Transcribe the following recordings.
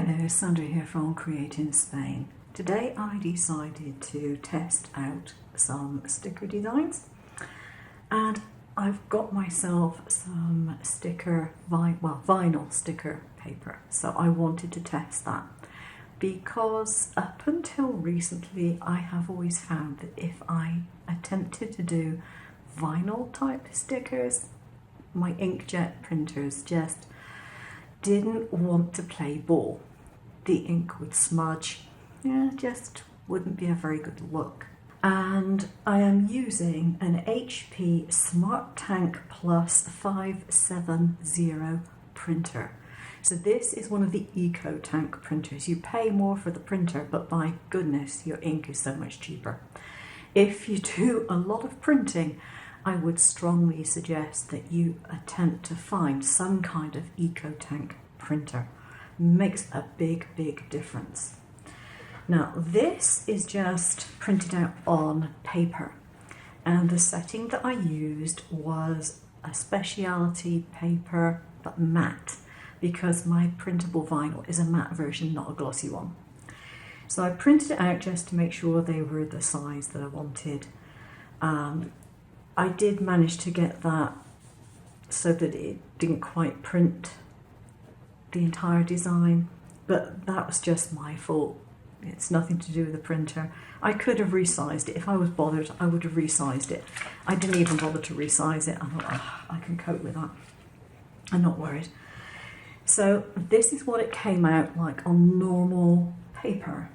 there, Sandra here from Createinspain. Today I decided to test out some sticker designs, and I've got myself some vinyl sticker paper, so I wanted to test that because up until recently I have always found that if I attempted to do vinyl type stickers, my inkjet printers just didn't want to play ball. The ink would smudge, just wouldn't be a very good look. And I am using an HP Smart Tank Plus 570 printer. So this is one of the Eco Tank printers. You pay more for the printer, but my goodness, your ink is so much cheaper. If you do a lot of printing, I would strongly suggest that you attempt to find some kind of Eco Tank printer. Makes a big difference. Now this is just printed out on paper, and the setting that I used was a specialty paper but matte, because my printable vinyl is a matte version, not a glossy one. So I printed it out just to make sure they were the size that I wanted. I did manage to get that so that it didn't quite print the entire design, but that was just my fault. It's nothing to do with the printer. I could have resized it. If I was bothered, I would have resized it. I didn't even bother to resize it. I thought, I can cope with that. I'm not worried. So this is what it came out like on normal paper.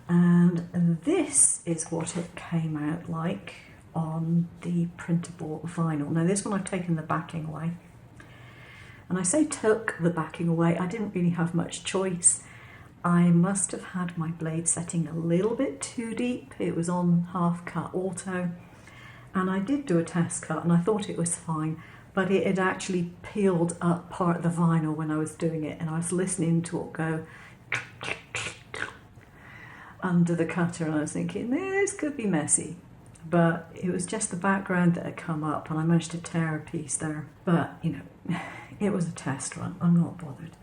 And this is what it came out like on the printable vinyl. Now this one I've taken the backing away. And I say took the backing away, I didn't really have much choice. I must have had my blade setting a little bit too deep. It was on half cut auto. And I did do a test cut and I thought it was fine, but it had actually peeled up part of the vinyl when I was doing it, and I was listening to it go under the cutter, and I was thinking, this could be messy. But it was just the background that had come up, and I managed to tear a piece there. But, it was a test run. I'm not bothered.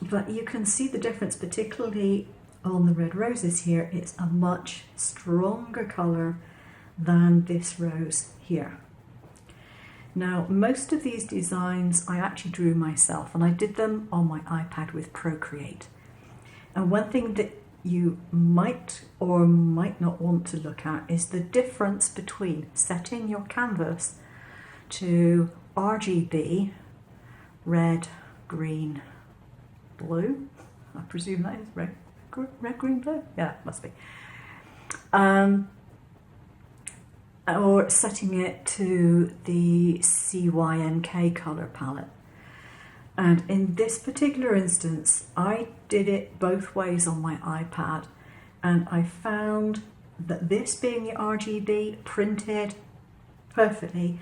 But you can see the difference, particularly on the red roses here. It's a much stronger colour than this rose here. Now, most of these designs I actually drew myself, and I did them on my iPad with Procreate. And one thing that you might or might not want to look at is the difference between setting your canvas to RGB, red, green, blue. I presume that is red, green, blue? Yeah, it must be. Or setting it to the CYNK colour palette. And in this particular instance, I did it both ways on my iPad, and I found that this being the RGB printed perfectly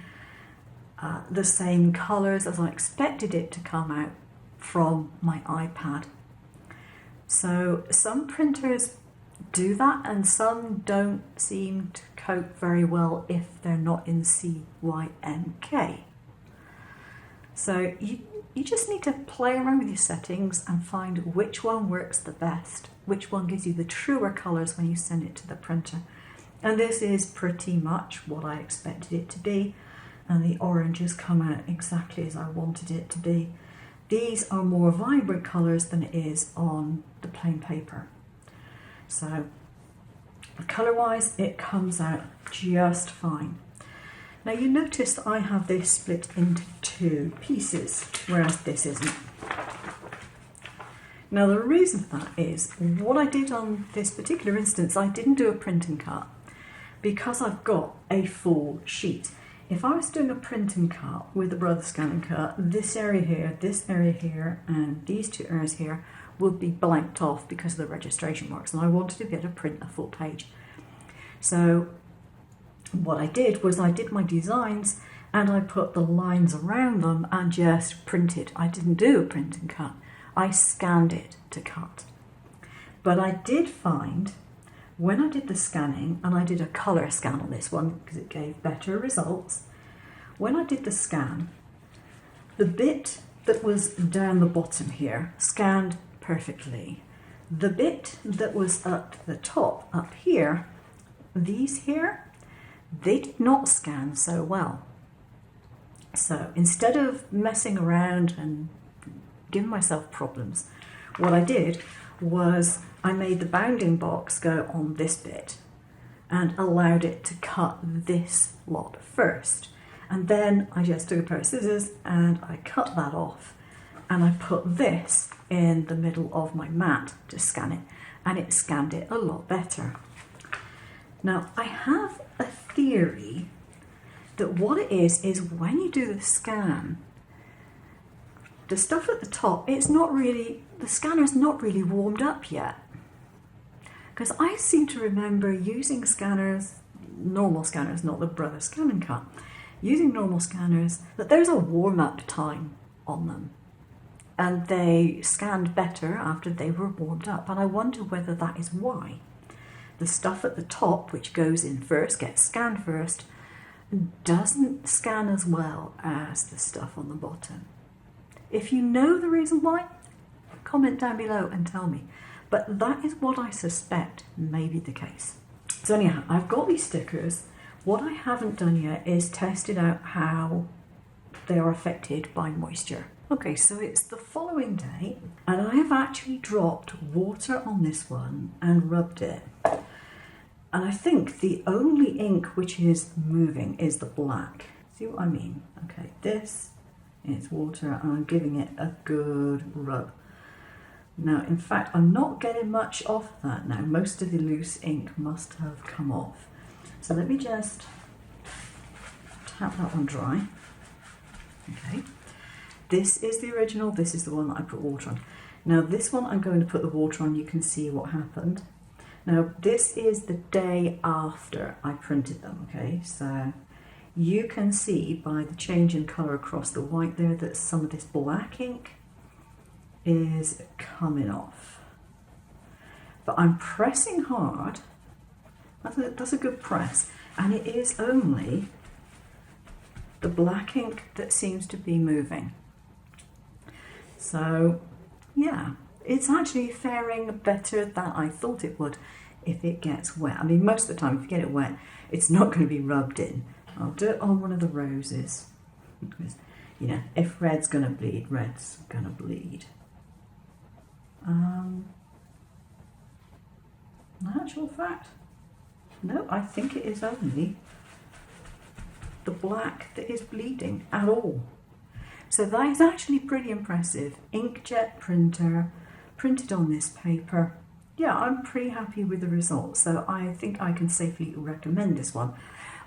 the same colours as I expected it to come out from my iPad. So some printers do that and some don't seem to cope very well if they're not in CYNK. So you just need to play around with your settings and find which one works the best, which one gives you the truer colours when you send it to the printer. And this is pretty much what I expected it to be, and the orange has come out exactly as I wanted it to be. These are more vibrant colours than it is on the plain paper. So colour-wise, it comes out just fine. Now you notice that I have this split into two pieces, whereas this isn't. Now the reason for that is, what I did on this particular instance, I didn't do a print and cut because I've got a full sheet. If I was doing a print and cut with a brother scan and cut, this area here, and these two areas here would be blanked off because of the registration marks, and I wanted to be able to print a full page. So what I did was I did my designs and I put the lines around them and just printed. I didn't do a print and cut. I scanned it to cut. But I did find when I did the scanning, and I did a colour scan on this one because it gave better results, when I did the scan, the bit that was down the bottom here scanned perfectly. The bit that was at the top up here, these here, they did not scan so well. So instead of messing around and giving myself problems, what I did was I made the bounding box go on this bit and allowed it to cut this lot first. And then I just took a pair of scissors and I cut that off, and I put this in the middle of my mat to scan it, and it scanned it a lot better. Now, I have a theory that what it is when you do the scan, the stuff at the top, the scanner's not really warmed up yet. Because I seem to remember using scanners, normal scanners, not the Brother Scan and Cut, using normal scanners, that there's a warm-up time on them. And they scanned better after they were warmed up. And I wonder whether that is why. The stuff at the top, which goes in first, gets scanned first, doesn't scan as well as the stuff on the bottom. If you know the reason why, comment down below and tell me. But that is what I suspect may be the case. So anyhow, I've got these stickers. What I haven't done yet is tested out how they are affected by moisture. Okay, so it's the following day, and I have actually dropped water on this one and rubbed it. And I think the only ink which is moving is the black. See what I mean? Okay, this is water, and I'm giving it a good rub. Now, in fact, I'm not getting much off that now. Most of the loose ink must have come off. So let me just tap that one dry. Okay. This is the original, this is the one that I put water on. Now this one I'm going to put the water on, you can see what happened. Now this is the day after I printed them, okay? So you can see by the change in colour across the white there that some of this black ink is coming off. But I'm pressing hard, that's a good press, and it is only the black ink that seems to be moving. So yeah, it's actually faring better than I thought it would if it gets wet. I mean, most of the time if you get it wet, it's not going to be rubbed in. I'll do it on one of the roses. Because, you know, if red's going to bleed, red's going to bleed. In actual fact, no, I think it is only the black that is bleeding at all. So that is actually pretty impressive. Inkjet printer, printed on this paper. Yeah, I'm pretty happy with the results, so I think I can safely recommend this one.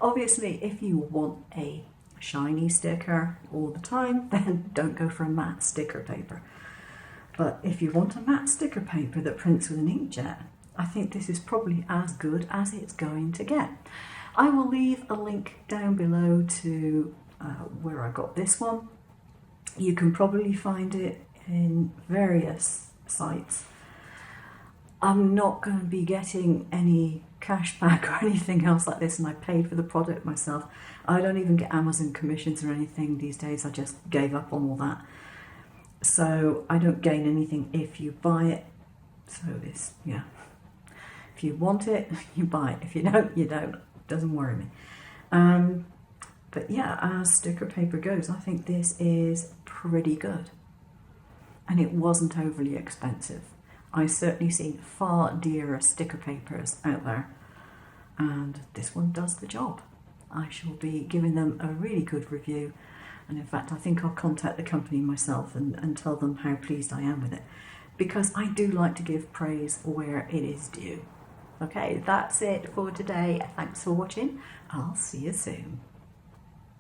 Obviously, if you want a shiny sticker all the time, then don't go for a matte sticker paper. But if you want a matte sticker paper that prints with an inkjet, I think this is probably as good as it's going to get. I will leave a link down below to where I got this one. You can probably find it in various sites. I'm not going to be getting any cash back or anything else like this, and I paid for the product myself. I don't even get Amazon commissions or anything these days. I just gave up on all that. So I don't gain anything if you buy it. So this, yeah. If you want it, you buy it. If you don't, you don't. Doesn't worry me. But yeah, as sticker paper goes, I think this is pretty good. And it wasn't overly expensive. I've certainly seen far dearer sticker papers out there, and this one does the job. I shall be giving them a really good review, and in fact I think I'll contact the company myself and tell them how pleased I am with it, because I do like to give praise where it is due. Okay, that's it for today. Thanks for watching. I'll see you soon.